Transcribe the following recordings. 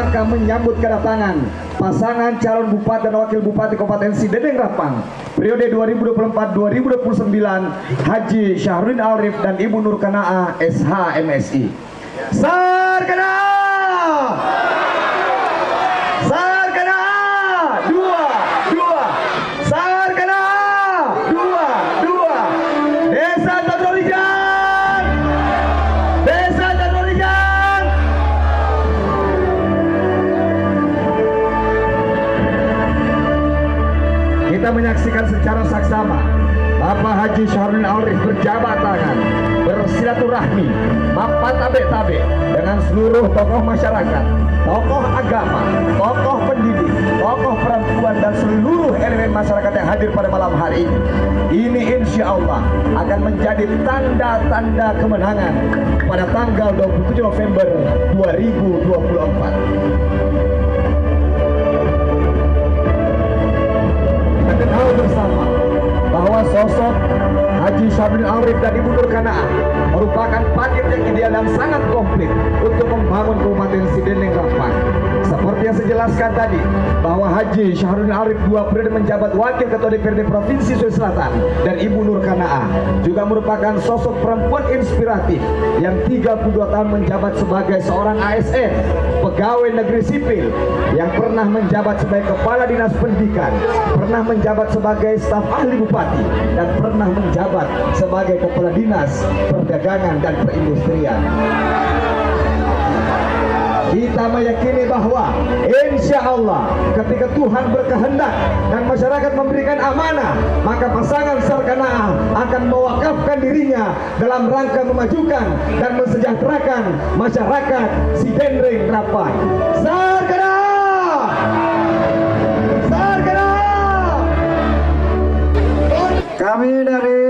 rangka menyambut kedatangan pasangan calon bupati dan wakil bupati Kabupaten Sidendeng Rapang periode 2024-2029 Haji Syahrudin Arif dan Ibu Nur Kanaa SH MSI. Sarkana! Sarkana! Dua! Sarkana! Dua! Desa Tandolijan! Desa Tandolijan! Kita menyaksikan secara saksama Bapak Haji Syahrudin Arif berjabat tangan, bersilaturahmi, mapat tabe-tabe dengan seluruh tokoh masyarakat, tokoh agama, tokoh pendidik, tokoh perempuan dan seluruh elemen masyarakat yang hadir pada malam hari ini. Ini insya Allah akan menjadi tanda-tanda kemenangan pada tanggal 27 November 2024. Kita tahu bersama bahwa sosok Haji Syahrudin Arif dan Ibu Nur Kanaa merupakan paket yang ideal dan sangat komplit untuk membangun Kabupaten Sidendeng Rapang. Seperti yang saya jelaskan tadi, bahwa Haji Syahrudin Arif 2 periode menjabat Wakil Ketua DPRD Provinsi Sulawesi Selatan dan Ibu Nur Kanaa juga merupakan sosok perempuan inspiratif yang 32 tahun menjabat sebagai seorang ASN, pegawai negeri sipil, yang pernah menjabat sebagai Kepala Dinas Pendidikan, pernah menjabat sebagai staf ahli bupati, dan pernah menjabat sebagai Kepala Dinas Perdagangan dan Perindustrian. Kita meyakini bahwa insya Allah ketika Tuhan berkehendak dan masyarakat memberikan amanah, maka pasangan Sarkana akan mewakafkan dirinya dalam rangka memajukan dan mensejahterakan masyarakat Sidendeng Rapang. Sarkana! Sarkana! Kami dari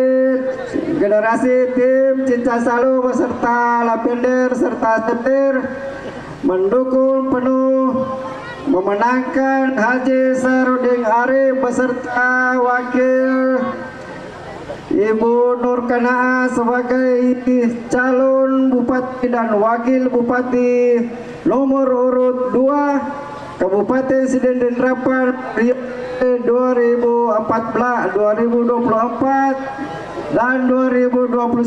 generasi tim Cinta Salu beserta Lapender serta Setir mendukung penuh memenangkan Haji Syahrudin Arif beserta wakil Ibu Nur Kanaa sebagai calon bupati dan wakil bupati nomor urut 2 Kabupaten Sidendeng Rapang 2014, 2024 dan 2029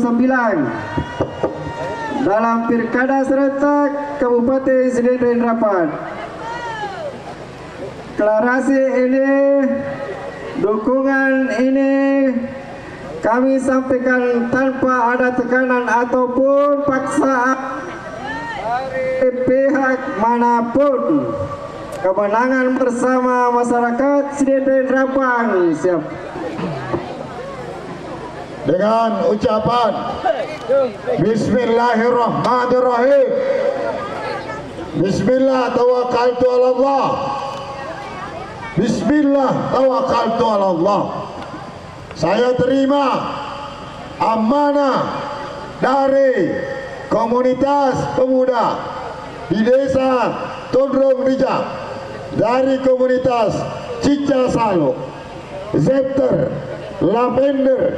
dalam Pilkada serentak Kabupaten Sidendeng Rapang. Deklarasi ini, dukungan ini kami sampaikan tanpa ada tekanan ataupun paksaan dari pihak manapun. Kemenangan bersama masyarakat Sidendeng Rapang. Siap. Dengan ucapan Bismillahirrahmanirrahim. Bismillah tawakkaltu ala Allah. Bismillah tawakkaltu ala Allah. Saya terima amanah dari komunitas pemuda di desa Tondrong Rijang, dari komunitas Cinta Salu, Zepter, Lavender,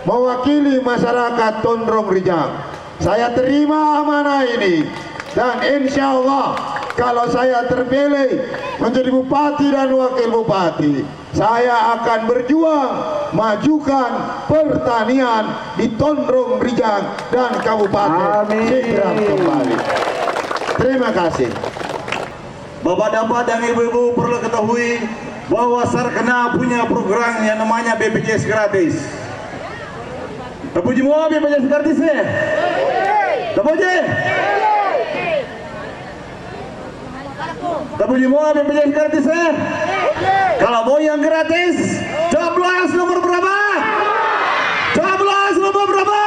mewakili masyarakat Tondrong Rijang. Saya terima amanah ini dan insya Allah kalau saya terpilih menjadi bupati dan wakil bupati, saya akan berjuang majukan pertanian di Tondrong Rijang dan Kabupaten Sidrap kembali. Terima kasih. Bapak-bapak dan ibu-ibu perlu ketahui bahwa Sarkana punya program yang namanya BPJS gratis. Terpuji semua BPJS gratis ya? Terpuji? Terpuji semua BPJS gratis ya? Kalau mau yang gratis, coblos nomor berapa? Coblos nomor berapa?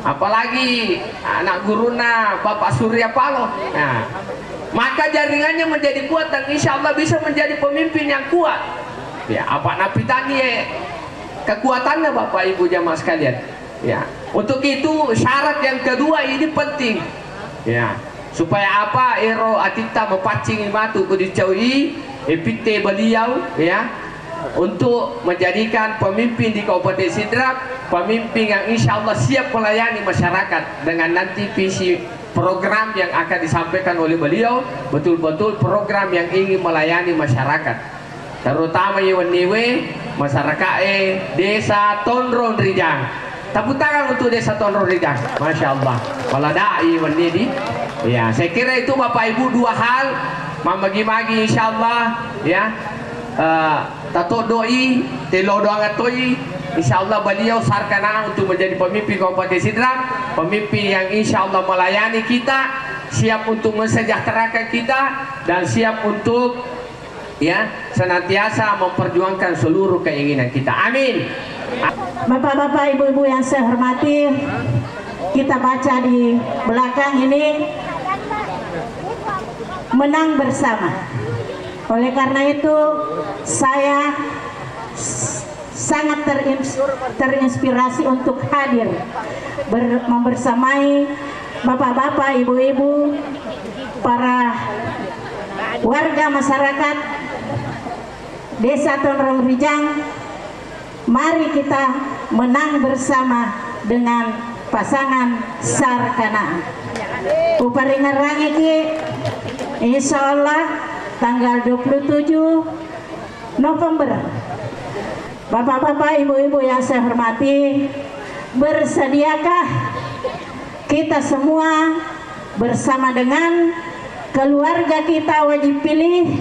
Apalagi anak guruna Bapak Surya Paloh. Nah, maka jaringannya menjadi kuat dan insya Allah bisa menjadi pemimpin yang kuat. Ya, apa napitani kekuatannya Bapak Ibu jamaah sekalian. Ya, untuk itu syarat yang kedua ini penting. Ya, supaya apa? Ero atita mepancing matu kudicaui epite beliau ya, untuk menjadikan pemimpin di Kabupaten Sidrap, pemimpin yang insya Allah siap melayani masyarakat dengan nanti visi program yang akan disampaikan oleh beliau betul-betul program yang ingin melayani masyarakat, terutama Iwaniwe masyarakat desa Tonron Rijang. Tepuk tangan untuk desa Tonron Rijang, Masya Allah. Kalau dai Iwani, ya saya kira itu Bapak Ibu dua hal membagi-bagi insya Allah ya. Tato doi telo doang atoi insya Allah beliau sarkana untuk menjadi pemimpin Kabupaten Sidrap, pemimpin yang insya Allah melayani kita, siap untuk mensejahterakan kita dan siap untuk ya senantiasa memperjuangkan seluruh keinginan kita. Amin. Bapak-bapak, ibu-ibu yang saya hormati, kita baca di belakang ini menang bersama. Oleh karena itu saya sangat terinspirasi untuk hadir membersamai bapak-bapak, ibu-ibu, para warga masyarakat Desa Tonron Rijang. Mari kita menang bersama dengan pasangan Sarkana. Uparingan iki insya Allah tanggal 27 November. Bapak-bapak, ibu-ibu yang saya hormati, bersediakah kita semua bersama dengan keluarga kita wajib pilih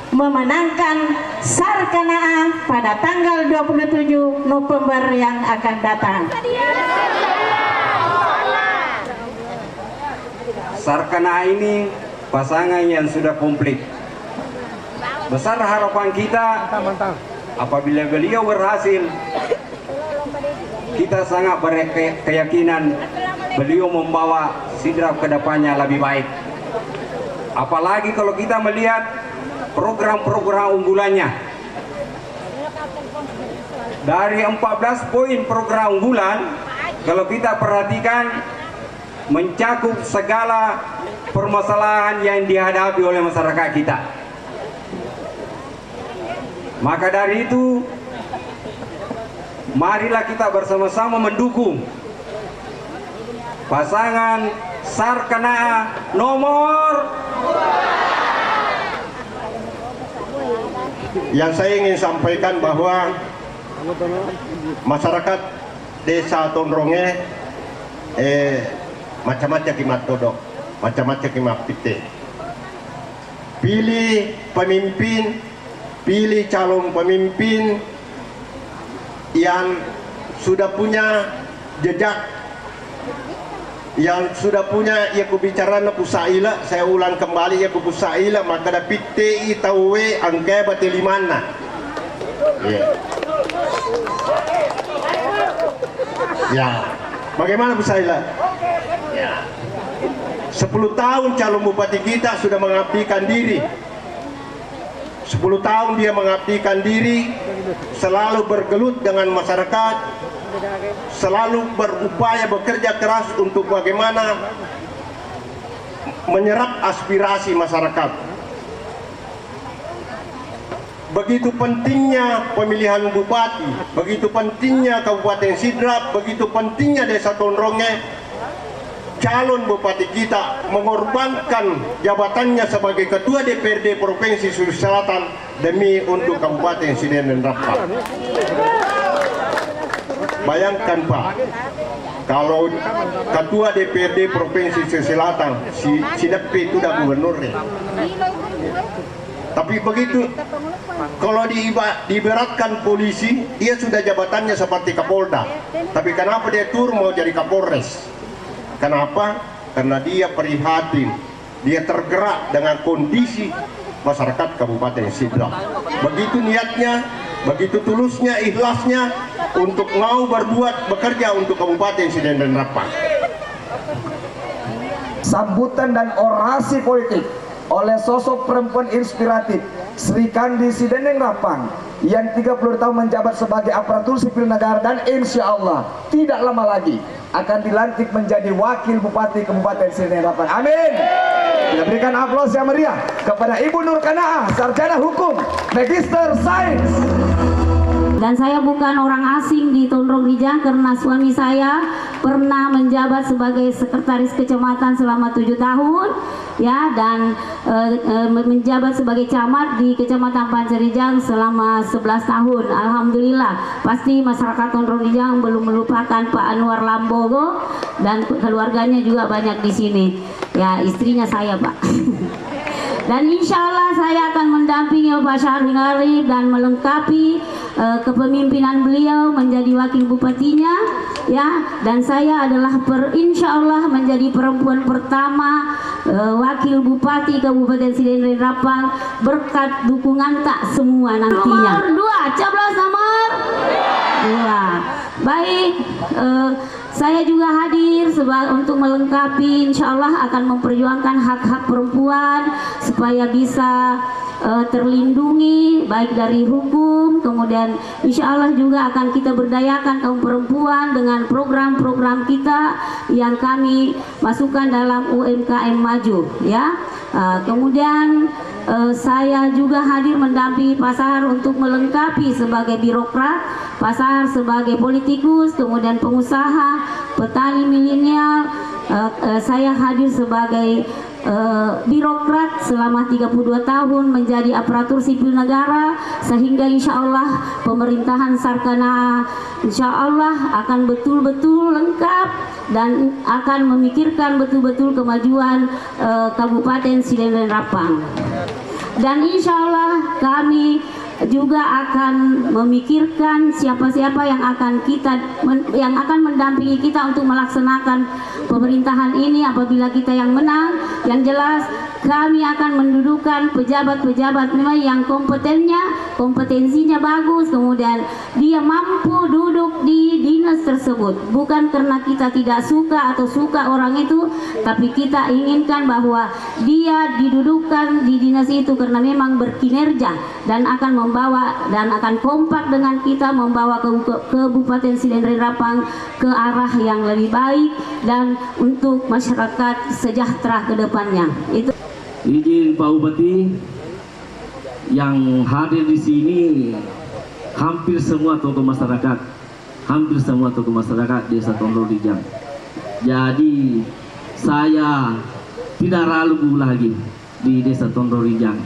memenangkan Sarkana pada tanggal 27 November yang akan datang. Sarkana ini pasangan yang sudah komplit. Besar harapan kita apabila beliau berhasil, kita sangat berkeyakinan beliau membawa Sidrap ke depannya lebih baik. Apalagi kalau kita melihat program-program unggulannya. Dari 14 poin program unggulan, kalau kita perhatikan mencakup segala permasalahan yang dihadapi oleh masyarakat kita. Maka dari itu, marilah kita bersama-sama mendukung pasangan Sarkana nomor. Yang saya ingin sampaikan bahwa masyarakat Desa Tonronge macam-macam kimat todok, macam-macam kimat pite. Pilih pemimpin, pilih calon pemimpin yang sudah punya jejak, yang sudah punya ya kubicarana pusaila. Saya ulang kembali ya pusaila, maka da pite itawe angke batilimana. Ya, bagaimana pusaila? Ya. 10 tahun calon bupati kita sudah mengabdikan diri. 10 tahun dia mengabdikan diri, selalu bergelut dengan masyarakat, selalu berupaya bekerja keras untuk bagaimana menyerap aspirasi masyarakat. Begitu pentingnya pemilihan bupati, begitu pentingnya Kabupaten Sidrap, begitu pentingnya Desa Tonronge. Calon bupati kita mengorbankan jabatannya sebagai ketua DPRD Provinsi Sulawesi Selatan demi untuk Kabupaten Sidrap dan Rapang. Bayangkan Pak, kalau ketua DPRD Provinsi Sulawesi Selatan si DP itu udah gubernurnya. Tapi begitu kalau diibaratkan polisi, dia sudah jabatannya seperti Kapolda. Tapi kenapa dia turun mau jadi Kapolres? Kenapa? Karena dia prihatin, dia tergerak dengan kondisi masyarakat Kabupaten Sidrap. Begitu niatnya, begitu tulusnya, ikhlasnya untuk mau bekerja untuk Kabupaten Sidrap dan Rapang. Sambutan dan orasi politik oleh sosok perempuan inspiratif Sri Kandi Sideneng Rapang yang 30 tahun menjabat sebagai aparatur sipil negara dan insya Allah tidak lama lagi akan dilantik menjadi wakil bupati Kabupaten Sideneng Rapang. Amin. Kita berikan aplaus yang meriah kepada Ibu Nur Kanaah, sarjana hukum, magister sains. Dan saya bukan orang asing di Tondrong Rijang karena suami saya pernah menjabat sebagai sekretaris kecamatan selama 7 tahun, ya, dan menjabat sebagai camat di Kecamatan Pancerijang selama 11 tahun. Alhamdulillah, pasti masyarakat Tondrong Rijang belum melupakan Pak Anwar Lambogo dan keluarganya juga banyak di sini. Ya, istrinya saya, Pak. Dan insya Allah saya akan mendampingi Bapak Syahril Arif dan melengkapi kepemimpinan beliau menjadi wakil bupatinya, ya. Dan saya adalah insya Allah menjadi perempuan pertama wakil bupati Kabupaten Sidenren Rapang berkat dukungan tak semua nantinya. Nomor 2, coblos nomor 2. Baik, saya juga hadir untuk melengkapi, insya Allah akan memperjuangkan hak-hak perempuan supaya bisa terlindungi baik dari hukum, kemudian insya Allah juga akan kita berdayakan kaum perempuan dengan program-program kita yang kami masukkan dalam UMKM Maju, ya. Kemudian saya juga hadir mendampingi Pak Sahar untuk melengkapi sebagai birokrat, Pak Sahar sebagai politikus, kemudian pengusaha, petani milenial. Saya hadir sebagai birokrat selama 32 tahun menjadi aparatur sipil negara, sehingga insya Allah pemerintahan Sarkana insya Allah akan betul-betul lengkap dan akan memikirkan betul-betul kemajuan Kabupaten Sidenren Rapang. Dan insya Allah kami juga akan memikirkan siapa-siapa yang akan mendampingi kita untuk melaksanakan pemerintahan ini apabila kita yang menang. Yang jelas kami akan mendudukan pejabat-pejabat yang kompetensinya bagus, kemudian dia mampu duduk di dinas tersebut, bukan karena kita tidak suka atau suka orang itu, tapi kita inginkan bahwa dia didudukan di dinas itu karena memang berkinerja dan akan membawa dan akan kompak dengan kita membawa Kabupaten Sidenren Rapang ke arah yang lebih baik dan untuk masyarakat sejahtera ke depannya. Itu. Izin Pak Bupati yang hadir di sini hampir semua tokoh masyarakat Desa Tondrong Rijang. Jadi saya tidak ragu lagi di Desa Tondrong Rijang.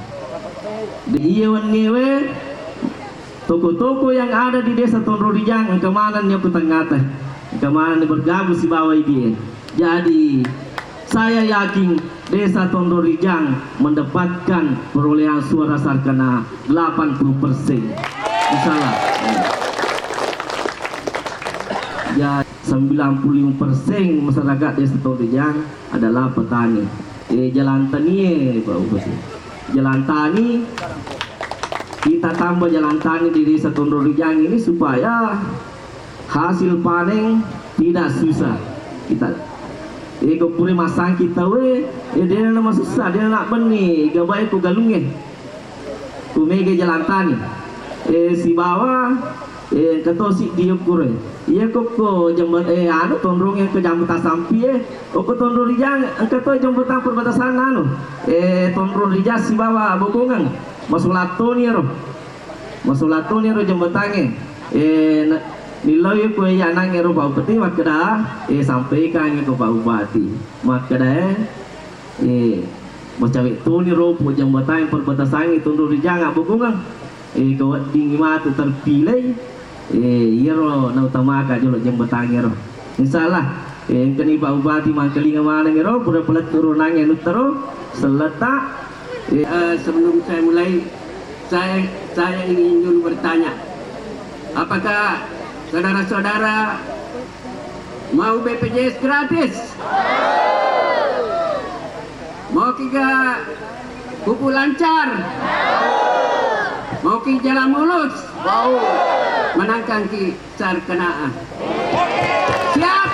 Di Iyewan-Nyewe toko-toko yang ada di Desa Tondrong Rijang kemana nya petangata, kemana nya bergabung si bawah ini. Jadi saya yakin Desa Tondrong Rijang mendapatkan perolehan suara Sarkana 80%. Insyaallah. Ya, 95% masyarakat Desa Tondrong Rijang adalah petani. Jalan tani, Pak Bupati. Jalan tani, kita tambah jalan tani di Desa Tondrong Rijang ini supaya hasil panen tidak susah. Kita kupuri masang kita dia nama susah, dia nak beni gabai ku galunge ku mege jalan tani si bawah katosi dia kure iya koko jembat anu Tondrong yang ke jambatan sampi oko Tondrong Rijang kato jambatan perbatasan anu Tondrong Rijang si bawah bokongan masuk latoni jembatannya nilai ko ya nang ero Pak Bupati makada sampaikan ke Pak Bupati makada mau cawek tu ni ro po jambatan perbatasan Tondrong Rijang abokungan kawat dingin mata terpilih iro na utamakan jolo jambatan ero insyaallah kani Pak Bupati mangkelinga mana ero pura-pura turunang yang utaro seletak. Sebelum saya mulai saya ingin dulu bertanya, apakah saudara-saudara mau BPJS gratis? Mau kita kuku lancar? Mau kita jalan mulus? Menangkan ki Sarkana. Siap?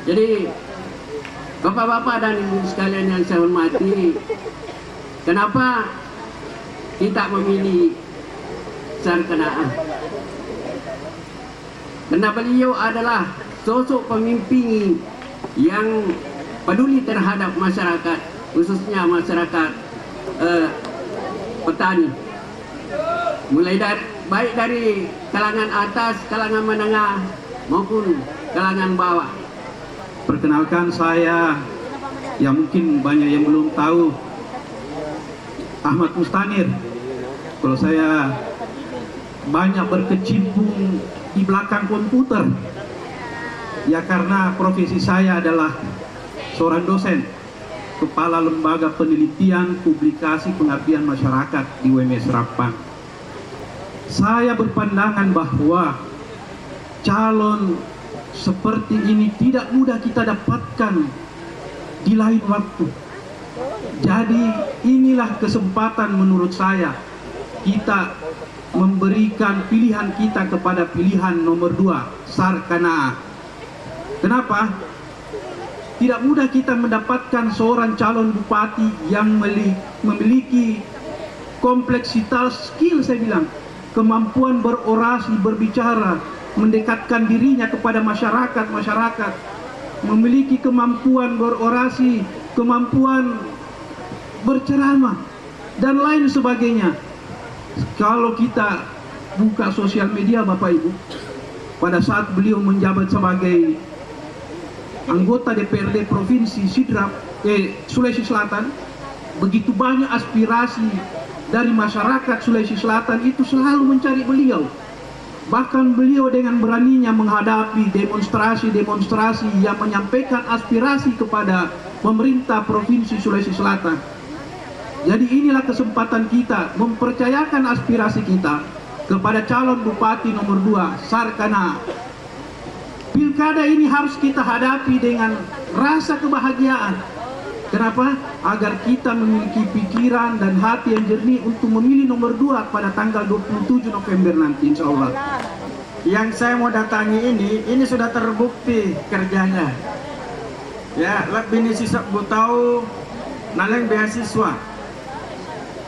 Jadi Bapak-bapak dan ibu sekalian yang saya hormati, kenapa kita memilih Sarkana? Karena beliau adalah sosok pemimpin yang peduli terhadap masyarakat, khususnya masyarakat petani. mulai dari baik dari kalangan atas, kalangan menengah maupun kalangan bawah. Perkenalkan saya, ya mungkin banyak yang belum tahu, Ahmad Mustanir. Kalau saya banyak berkecimpung di belakang komputer, ya karena profesi saya adalah seorang dosen, Kepala Lembaga Penelitian Publikasi Pengabdian Masyarakat di UMS Serapang. Saya berpandangan bahwa calon seperti ini tidak mudah kita dapatkan di lain waktu. Jadi inilah kesempatan menurut saya kita memberikan pilihan kita kepada pilihan nomor 2, Sarkanaa. Kenapa? Tidak mudah kita mendapatkan seorang calon bupati yang memiliki kompleksitas skill, saya bilang, kemampuan berorasi, berbicara, mendekatkan dirinya kepada masyarakat, memiliki kemampuan berorasi, kemampuan berceramah, dan lain sebagainya. Kalau kita buka sosial media Bapak Ibu, pada saat beliau menjabat sebagai anggota DPRD Provinsi Sulawesi Selatan, begitu banyak aspirasi dari masyarakat Sulawesi Selatan itu selalu mencari beliau. Bahkan beliau dengan beraninya menghadapi demonstrasi-demonstrasi yang menyampaikan aspirasi kepada pemerintah Provinsi Sulawesi Selatan. Jadi inilah kesempatan kita mempercayakan aspirasi kita kepada calon bupati nomor 2, Sarkanaa. Pilkada ini harus kita hadapi dengan rasa kebahagiaan. Kenapa? Agar kita memiliki pikiran dan hati yang jernih untuk memilih nomor 2 pada tanggal 27 November nanti, insya Allah. Yang saya mau datangi ini sudah terbukti kerjanya. Ya, lebih ini sisa tahu naleng beasiswa.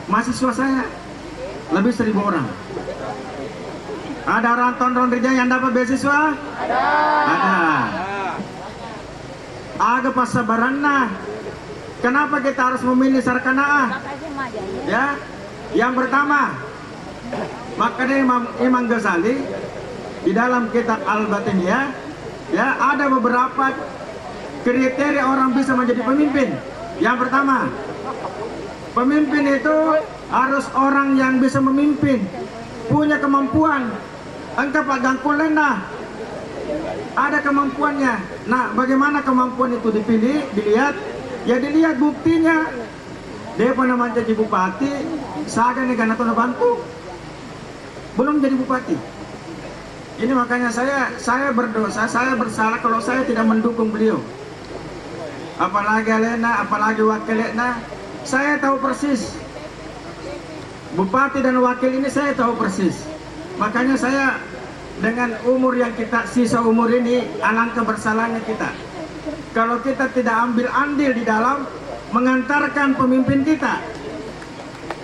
Mahasiswa saya lebih 1.000 orang. Ada orang Tondron Rijang yang dapat beasiswa? Ada. Aga pasabaranna. Kenapa kita harus memilih Sarkanaa? Ya, yang pertama, makanya Imam Ghazali di dalam kitab Al-Batiniyah, ya ada beberapa kriteria orang bisa menjadi pemimpin. Yang pertama, pemimpin itu harus orang yang bisa memimpin, punya kemampuan. Engkau Pak Gangkulena ada kemampuannya. Nah, bagaimana kemampuan itu dipilih, dilihat? Ya dilihat buktinya. Dia pernah menjadi bupati, saga negara atau bantu, belum jadi bupati. Ini makanya saya berdosa, saya bersalah kalau saya tidak mendukung beliau. Apalagi Alena, apalagi wakil Lena, saya tahu persis. Bupati dan wakil ini saya tahu persis. Makanya saya dengan umur yang kita sisa umur ini, alangkah bersalahnya kita kalau kita tidak ambil andil di dalam mengantarkan pemimpin kita.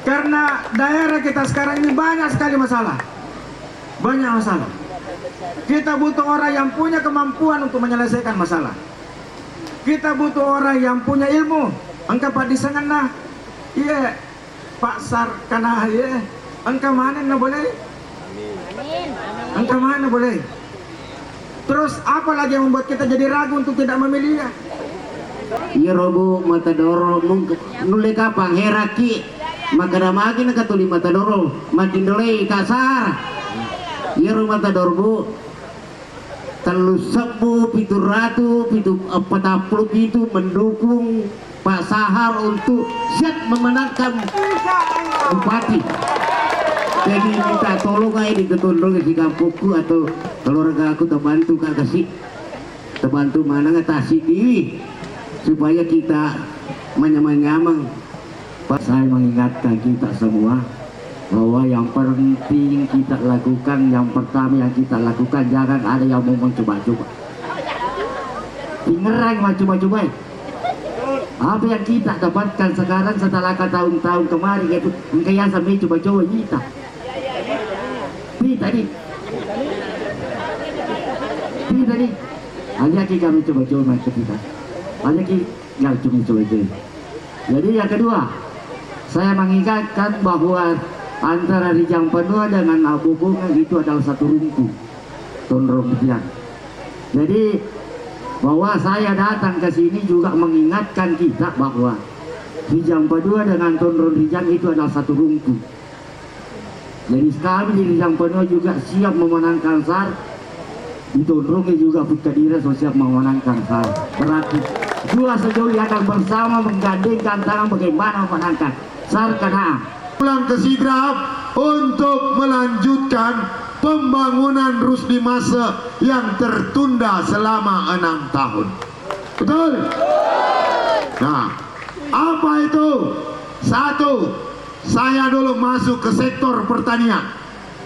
Karena daerah kita sekarang ini banyak sekali masalah. Banyak masalah. Kita butuh orang yang punya kemampuan untuk menyelesaikan masalah. Kita butuh orang yang punya ilmu. Engkau Pak Disangana, iya Pak Sarkanaa, iya engkau mana na boleh? Engkau mana boleh? Terus apa lagi yang membuat kita jadi ragu untuk tidak memilihnya? Iya robo matadoro nule kapang heraki makadamagi na katuli matadoro makin dolay kasar. Iya ro matadoro bu telu sebu pitu ratu pitu 47 mendukung Pak Sahar untuk siap memenangkan bupati. Jadi minta tolong aja di ketondong di kampungku atau keluarga aku terbantu kasih terbantu mana ngatasi diri supaya kita menyamang-nyamang. Saya mengingatkan kita semua bahwa yang penting kita lakukan, yang pertama yang kita lakukan, jangan ada yang mau mencoba-coba. Pingerang coba-coba. Apa yang kita dapatkan sekarang setelah tahun-tahun kemarin itu kayak sampai coba-coba kita. Tadi hanya kami coba-coba kita. Hanya kita coba-coba. Jadi yang kedua, saya mengingatkan bahwa antara Rijang Panua dengan Abobonga itu adalah satu runtuh Tondrong Rijang. Jadi bahwa saya datang ke sini juga mengingatkan kita bahwa Rijang Panua dengan Tondrong Rijang itu adalah satu runtuh. Jadi kami di Rijang Panua juga siap memenangkan SAR, di Tondrong juga Putkadira siap memenangkan SAR. Berarti dua sejoli akan bersama menggandengkan tangan bagaimana memenangkan SAR KANAA. Pulang ke Sidrap untuk melanjutkan pembangunan Rusdi Masa yang tertunda selama 6 tahun. Betul? Nah, apa itu? Satu, saya dulu masuk ke sektor pertanian,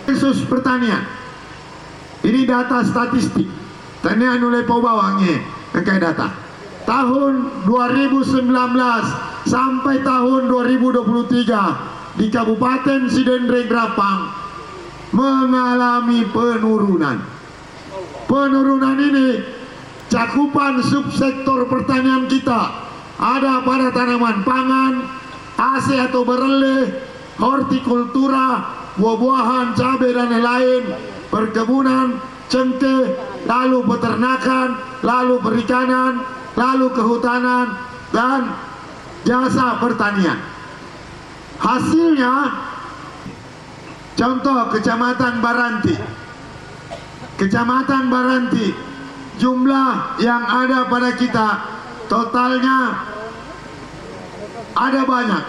khusus pertanian. Ini data statistik. Tanya nulai pau bawangnya, kayak data. Tahun 2019 sampai tahun 2023 di Kabupaten Sidendreng Rapang mengalami penurunan. Penurunan ini cakupan subsektor pertanian kita ada pada tanaman pangan, AC atau bereleh, hortikultura, buah-buahan, cabai dan lain-lain, perkebunan, cengkeh, lalu peternakan, lalu perikanan, lalu kehutanan, dan jasa pertanian. Hasilnya, contoh Kecamatan Baranti. Kecamatan Baranti, jumlah yang ada pada kita totalnya ada banyak,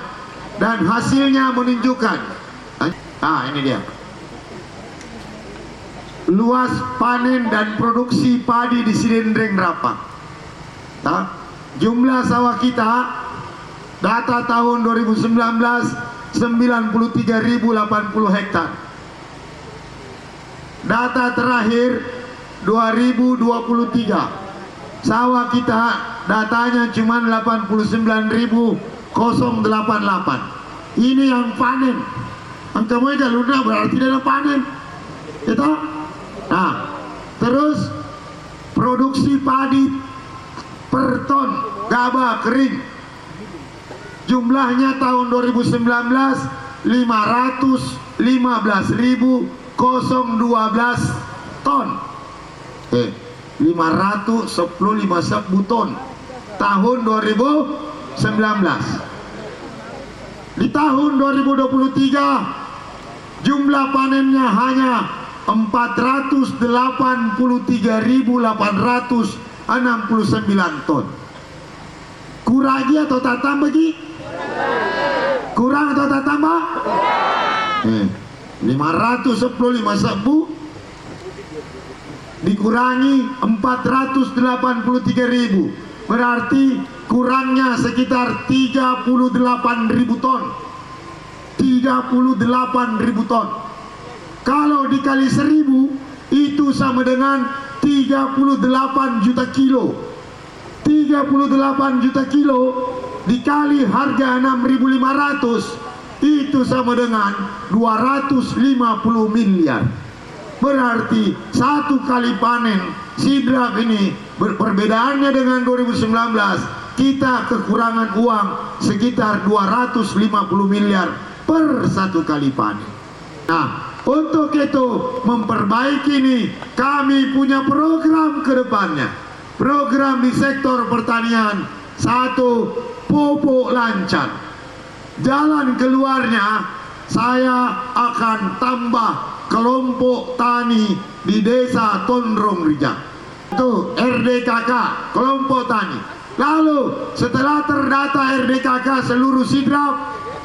dan hasilnya menunjukkan. Ini dia. Luas panen dan produksi padi di Sidendreng Rapang. Jumlah sawah kita data tahun 2019 93.080 hektar. Data terakhir 2023 sawah kita datanya cuma 89.088. Ini yang panen. Angka mereka lunak berarti dalam panen. Itu. Nah, terus produksi padi per ton gabah kering jumlahnya tahun 2019 515.012 ton. 515 ton tahun 2019. Di tahun 2023 jumlah panennya hanya 483.869 ton. Kurang atau tak tambah lagi? Kurang atau tak tambah? 515.000 dikurangi 483.000 berarti kurangnya sekitar 38.000 ton. 38.000 ton. Kalau dikali 1.000 itu sama dengan 38 juta kilo. 38 juta kilo dikali harga 6.500 itu sama dengan 250 miliar. Berarti satu kali panen Sidrap ini perbedaannya dengan 2019 kita kekurangan uang sekitar 250 miliar per satu kali panen. Nah, untuk itu memperbaiki ini kami punya program ke depannya. Program di sektor pertanian. Satu, pupuk lancar. Jalan keluarnya saya akan tambah kelompok tani di desa Tondrong Rijang. Itu RDKK, kelompok tani. Lalu setelah terdata RDKK seluruh Sidrap,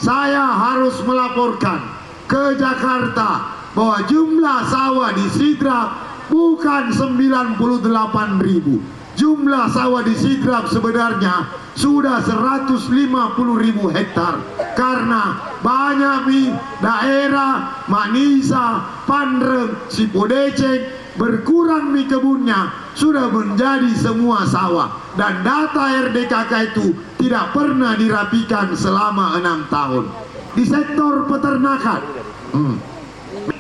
saya harus melaporkan ke Jakarta bahwa jumlah sawah di Sidrap bukan 98.000. Jumlah sawah di Sidrap sebenarnya sudah 150.000 hektar. Karena banyak di daerah Manisa, Pandreng, Sipodeceng berkurang di kebunnya sudah menjadi semua sawah. Dan data RDKK itu tidak pernah dirapikan selama 6 tahun. Di sektor peternakan,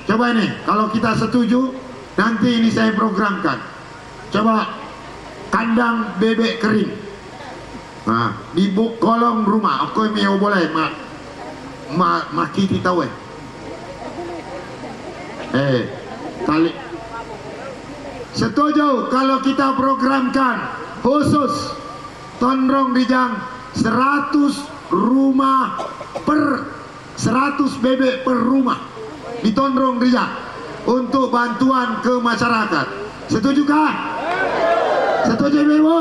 coba ini kalau kita setuju nanti ini saya programkan. Coba kandang bebek kering. Nah, di kolong rumah, aku mau boleh makiti tahu Kali setuju kalau kita programkan khusus Tondrong Rijang 100 rumah per 100 bebek per rumah di Tondrong Rijang untuk bantuan ke masyarakat. Setujukah? Setuju Ibu?